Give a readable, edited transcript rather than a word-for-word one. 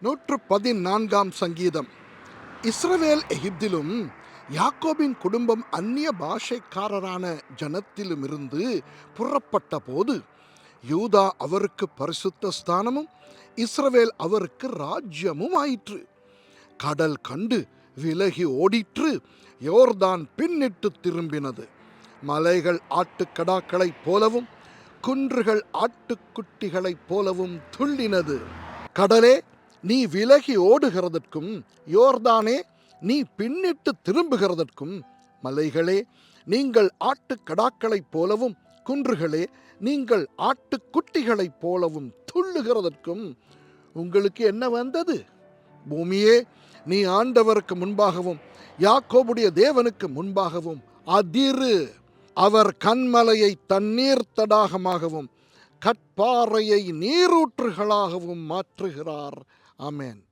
114 சங்கீதம். இஸ்ரவேல் எகிப்திலும் யாக்கோபின் குடும்பம் அந்நிய பாஷைக்காரரான ஜனத்திலுமிருந்து புறப்பட்ட போது யூதா அவருக்கு பரிசுத்த ஸ்தானமும் இஸ்ரவேல் அவருக்கு ராஜ்யமும் ஆயிற்று. கடல் கண்டு விலகி ஓடிற்று, யோர்தான் பின்னிட்டு திரும்பினது. மலைகள் ஆட்டுக்கடாக்களைப் போலவும் குன்றுகள் ஆட்டுக்குட்டிகளைப் போலவும் துள்ளினது. கடலே, நீ விலகி ஓடுகிறதற்கும், யோர்தானே, நீ பின்னிட்டு திரும்புகிறதற்கும், மலைகளே, நீங்கள் ஆட்டுக்கடாக்களைப் போலவும் குன்றுகளே, நீங்கள் ஆட்டுக்குட்டிகளைப் போலவும் துள்ளுகிறதற்கும் உங்களுக்கு என்ன வந்தது? பூமியே, நீ ஆண்டவருக்கு முன்பாகவும் யாக்கோபுடைய தேவனுக்கு முன்பாகவும் அதிரு. அவர் கன்மலையை தண்ணீர் தடாகமாகவும் கற்பாறையை நீரூற்றுகளாகவும் மாற்றுகிறார். ஆமென்.